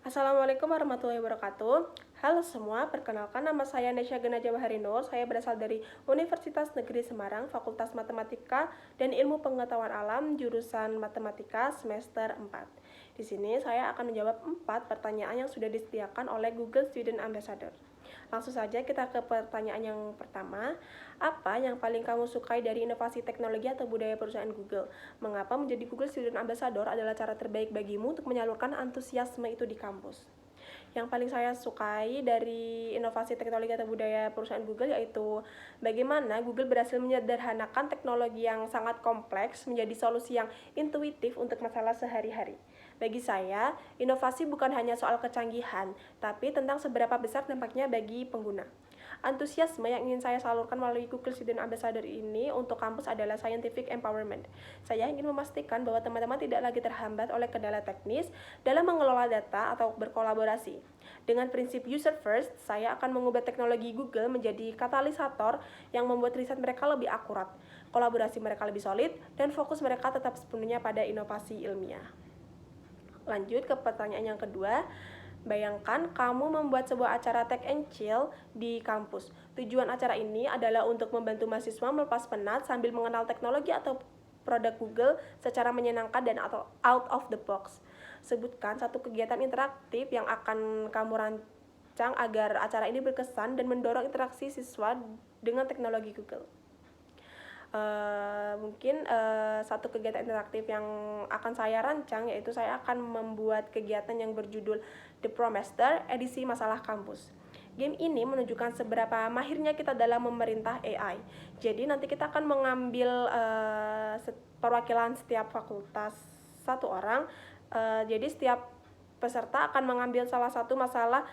Assalamualaikum warahmatullahi wabarakatuh. Halo semua, perkenalkan nama saya Nesya Gena Jawahari Nur. Saya berasal dari Universitas Negeri Semarang, Fakultas Matematika dan Ilmu Pengetahuan Alam, jurusan Matematika semester 4. Di sini saya akan menjawab 4 pertanyaan yang sudah disediakan oleh Google Student Ambassador. Langsung saja kita ke pertanyaan yang pertama. Apa yang paling kamu sukai dari inovasi teknologi atau budaya perusahaan Google? Mengapa menjadi Google Student Ambassador adalah cara terbaik bagimu untuk menyalurkan antusiasme itu di kampus? Yang paling saya sukai dari inovasi teknologi atau budaya perusahaan Google yaitu bagaimana Google berhasil menyederhanakan teknologi yang sangat kompleks menjadi solusi yang intuitif untuk masalah sehari-hari. Bagi saya, inovasi bukan hanya soal kecanggihan, tapi tentang seberapa besar dampaknya bagi pengguna. Antusiasme yang ingin saya salurkan melalui Google Student Ambassador ini untuk kampus adalah scientific empowerment. Saya ingin memastikan bahwa teman-teman tidak lagi terhambat oleh kendala teknis dalam mengelola data atau berkolaborasi. Dengan prinsip user first, saya akan mengubah teknologi Google menjadi katalisator yang membuat riset mereka lebih akurat, kolaborasi mereka lebih solid, dan fokus mereka tetap sepenuhnya pada inovasi ilmiah. Lanjut ke pertanyaan yang kedua. Bayangkan kamu membuat sebuah acara Tech and Chill di kampus. Tujuan acara ini adalah untuk membantu mahasiswa melepas penat sambil mengenal teknologi atau produk Google secara menyenangkan dan out of the box. Sebutkan satu kegiatan interaktif yang akan kamu rancang agar acara ini berkesan dan mendorong interaksi siswa dengan teknologi Google. Mungkin satu kegiatan interaktif yang akan saya rancang yaitu saya akan membuat kegiatan yang berjudul The Promester edisi masalah kampus. Game ini menunjukkan seberapa mahirnya kita dalam memerintah AI. Jadi nanti kita akan mengambil perwakilan setiap fakultas satu orang. Jadi setiap peserta akan mengambil salah satu masalah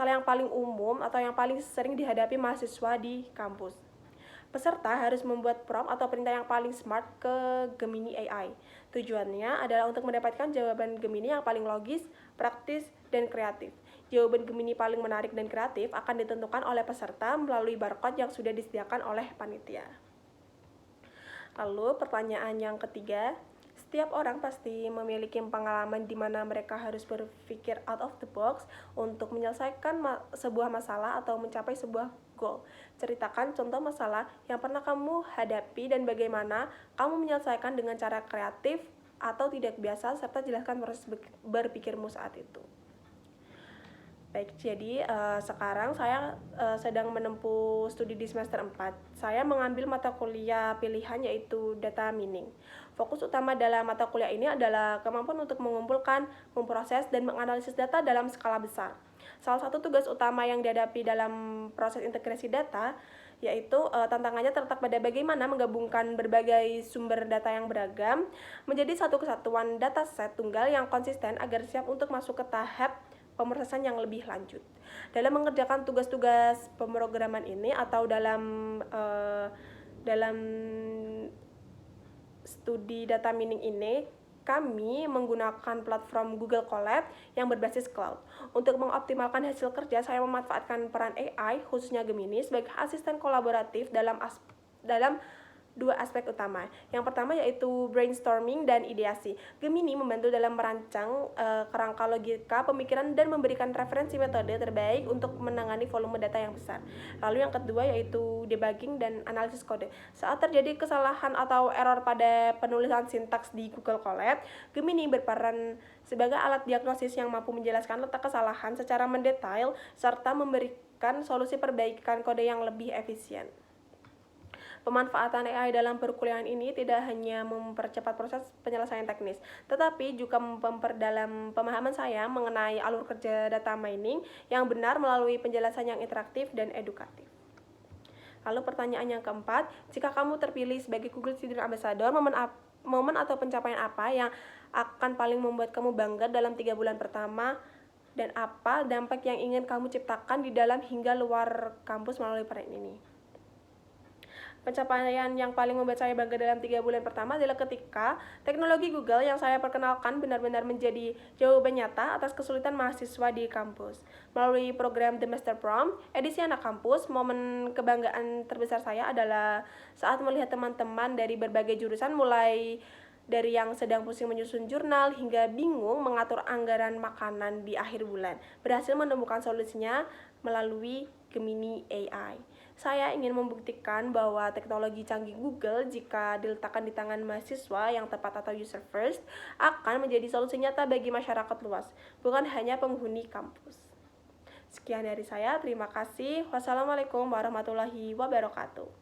yang paling umum atau yang paling sering dihadapi mahasiswa di kampus. Peserta harus membuat prompt atau perintah yang paling smart ke Gemini AI. Tujuannya adalah untuk mendapatkan jawaban Gemini yang paling logis, praktis, dan kreatif. Jawaban Gemini paling menarik dan kreatif akan ditentukan oleh peserta melalui barcode yang sudah disediakan oleh panitia. Lalu pertanyaan yang ketiga, setiap orang pasti memiliki pengalaman di mana mereka harus berpikir out of the box untuk menyelesaikan sebuah masalah atau mencapai sebuah goal. Ceritakan contoh masalah yang pernah kamu hadapi dan bagaimana kamu menyelesaikan dengan cara kreatif atau tidak biasa, serta jelaskan proses berpikirmu saat itu. Baik, jadi sekarang saya sedang menempuh studi di semester 4. Saya mengambil mata kuliah pilihan yaitu data mining. Fokus utama dalam mata kuliah ini adalah kemampuan untuk mengumpulkan, memproses, dan menganalisis data dalam skala besar. Salah satu tugas utama yang dihadapi dalam proses integrasi data yaitu tantangannya terletak pada bagaimana menggabungkan berbagai sumber data yang beragam menjadi satu kesatuan dataset tunggal yang konsisten agar siap untuk masuk ke tahap pemrosesan yang lebih lanjut. Dalam mengerjakan tugas-tugas pemrograman ini atau dalam studi data mining ini, kami menggunakan platform Google Colab yang berbasis cloud. Untuk mengoptimalkan hasil kerja, saya memanfaatkan peran AI, khususnya Gemini, sebagai asisten kolaboratif dalam dua aspek utama. Yang pertama yaitu brainstorming dan ideasi. Gemini membantu dalam merancang kerangka logika pemikiran dan memberikan referensi metode terbaik untuk menangani volume data yang besar. Lalu yang kedua yaitu debugging dan analisis kode. Saat terjadi kesalahan atau error pada penulisan sintaks di Google Colab, Gemini berperan sebagai alat diagnosis yang mampu menjelaskan letak kesalahan secara mendetail serta memberikan solusi perbaikan kode yang lebih efisien. Pemanfaatan AI dalam perkuliahan ini tidak hanya mempercepat proses penyelesaian teknis, tetapi juga memperdalam pemahaman saya mengenai alur kerja data mining yang benar melalui penjelasan yang interaktif dan edukatif. Lalu pertanyaan yang keempat, jika kamu terpilih sebagai Google Student Ambassador, momen atau pencapaian apa yang akan paling membuat kamu bangga dalam 3 bulan pertama, dan apa dampak yang ingin kamu ciptakan di dalam hingga luar kampus melalui peran ini? Pencapaian yang paling membuat saya bangga dalam 3 bulan pertama adalah ketika teknologi Google yang saya perkenalkan benar-benar menjadi jawaban nyata atas kesulitan mahasiswa di kampus. Melalui program The Master Prom, edisi anak kampus, momen kebanggaan terbesar saya adalah saat melihat teman-teman dari berbagai jurusan mulai Dari yang sedang pusing menyusun jurnal hingga bingung mengatur anggaran makanan di akhir bulan, berhasil menemukan solusinya melalui Gemini AI. Saya ingin membuktikan bahwa teknologi canggih Google jika diletakkan di tangan mahasiswa yang tepat atau user first akan menjadi solusi nyata bagi masyarakat luas, bukan hanya penghuni kampus. Sekian dari saya, terima kasih. Wassalamualaikum warahmatullahi wabarakatuh.